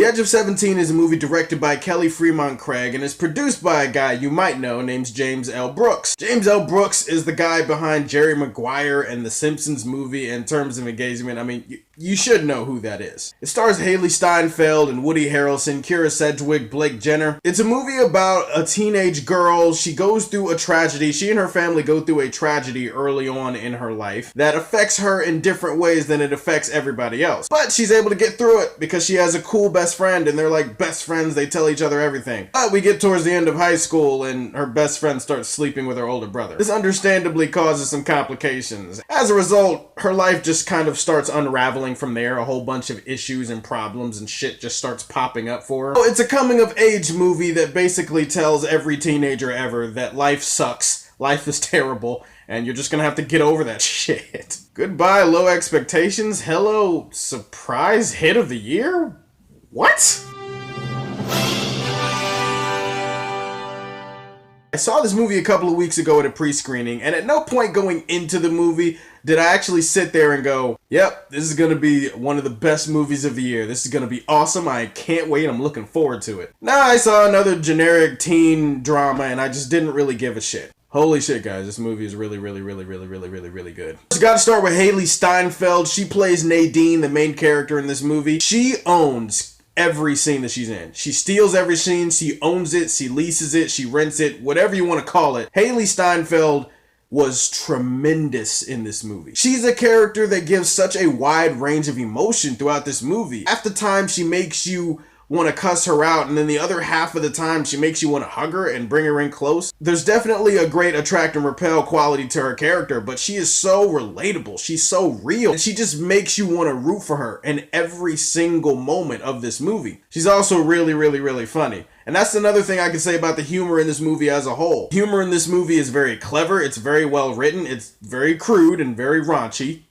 The Edge of 17 is a movie directed by Kelly Fremont Craig and is produced by a guy you might know named James L. Brooks. James L. Brooks is the guy behind Jerry Maguire and the Simpsons movie in terms of engagement. I mean, you should know who that is. It stars Haley Steinfeld and Woody Harrelson, Kira Sedgwick, Blake Jenner. It's a movie about a teenage girl. She goes through a tragedy. She and her family go through a tragedy early on in her life that affects her in different ways than it affects everybody else. But she's able to get through it because she has a cool best friend and they're like best friends. They tell each other everything. But we get towards the end of high school and her best friend starts sleeping with her older brother. This understandably causes some complications. As a result, her life just kind of starts unraveling from there. A whole bunch of issues and problems and shit just starts popping up for her. So it's a coming of age movie that basically tells every teenager ever that life sucks, life is terrible, and you're just gonna have to get over that shit. Goodbye low expectations, hello surprise hit of the year? What? I saw this movie a couple of weeks ago at a pre-screening, and at no point going into the movie did I actually sit there and go, yep, this is gonna be one of the best movies of the year. This is gonna be awesome. I can't wait. I'm looking forward to it. Now I saw another generic teen drama, and I just didn't really give a shit. Holy shit, guys, this movie is really good. You gotta start with Haley Steinfeld. She plays Nadine, the main character in this movie. She owns every scene that she's in. She steals every scene, she owns it, she leases it, she rents it, whatever you want to call it. Haley Steinfeld was tremendous in this movie. She's a character that gives such a wide range of emotion throughout this movie. Half the time she makes you want to cuss her out, and then the other half of the time she makes you want to hug her and bring her in close. There's definitely a great attract and repel quality to her character, but she is so relatable, she's so real, and she just makes you want to root for her in every single moment of this movie. She's also really funny. And that's another thing I can say about the humor in this movie as a whole. Humor in this movie is very clever, it's very well written, it's very crude and very raunchy.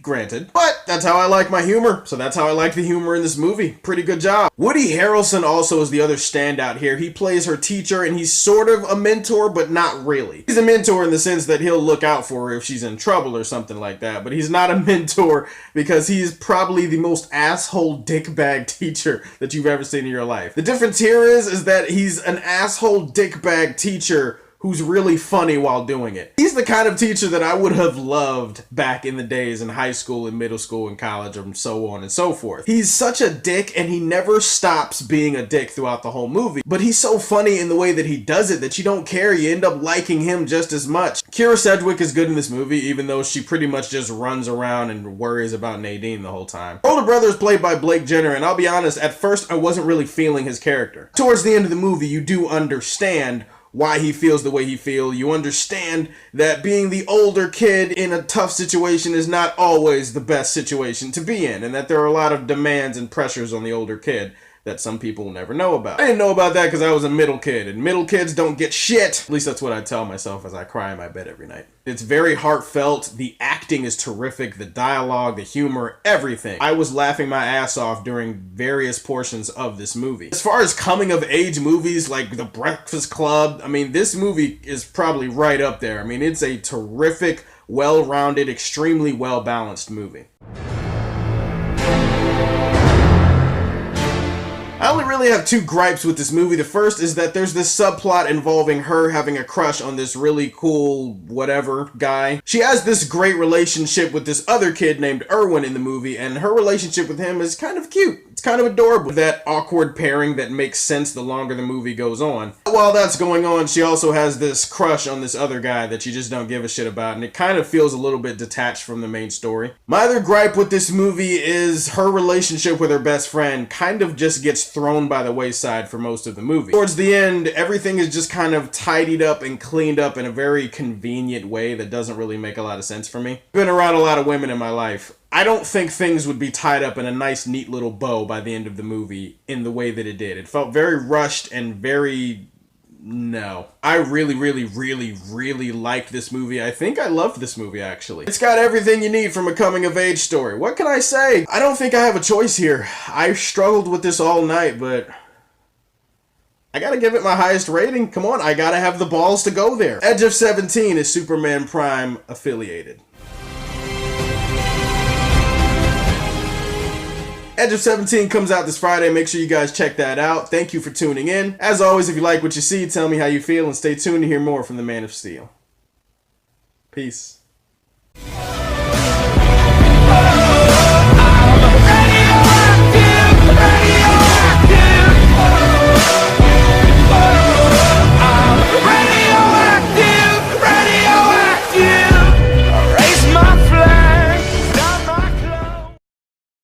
Granted, but that's how I like my humor, so that's how I like the humor in this movie. Pretty good job. Woody Harrelson also is the other standout here. He plays her teacher, and he's sort of a mentor, but not really. He's a mentor in the sense that he'll look out for her if she's in trouble or something like that, but he's not a mentor because he's probably the most asshole dickbag teacher that you've ever seen in your life. The difference here is that he's an asshole dickbag teacher who's really funny while doing it. He's the kind of teacher that I would have loved back in the days in high school and middle school and college and so on and so forth. He's such a dick and he never stops being a dick throughout the whole movie, but he's so funny in the way that he does it that you don't care, you end up liking him just as much. Kira Sedgwick is good in this movie, even though she pretty much just runs around and worries about Nadine the whole time. Her older brother is played by Blake Jenner, and I'll be honest, at first I wasn't really feeling his character. Towards the end of the movie, you do understand why he feels the way he feels. You understand that being the older kid in a tough situation is not always the best situation to be in, and that there are a lot of demands and pressures on the older kid that some people will never know about. I didn't know about that because I was a middle kid, and middle kids don't get shit. At least that's what I tell myself as I cry in my bed every night. It's very heartfelt, the acting is terrific, the dialogue, the humor, everything. I was laughing my ass off during various portions of this movie. As far as coming of age movies like The Breakfast Club, I mean, this movie is probably right up there. I mean, it's a terrific, well-rounded, extremely well-balanced movie. I only really have two gripes with this movie. The first is that there's this subplot involving her having a crush on this really cool whatever guy. She has this great relationship with this other kid named Erwin in the movie, and her relationship with him is kind of cute. It's kind of adorable. That awkward pairing that makes sense the longer the movie goes on. While that's going on, she also has this crush on this other guy that you just don't give a shit about, and it kind of feels a little bit detached from the main story. My other gripe with this movie is her relationship with her best friend kind of just gets thrown by the wayside for most of the movie. Towards the end, everything is just kind of tidied up and cleaned up in a very convenient way that doesn't really make a lot of sense for me. I've been around a lot of women in my life. I don't think things would be tied up in a nice, neat little bow by the end of the movie in the way that it did. It felt very rushed and very... no. I really liked this movie. I think I loved this movie, actually. It's got everything you need from a coming-of-age story. What can I say? I don't think I have a choice here. I struggled with this all night, but I gotta give it my highest rating. Come on, I gotta have the balls to go there. Edge of 17 is Superman Prime affiliated. Edge of 17 comes out this Friday. Make sure you guys check that out. Thank you for tuning in. As always, if you like what you see, tell me how you feel, and stay tuned to hear more from the Man of Steel. Peace.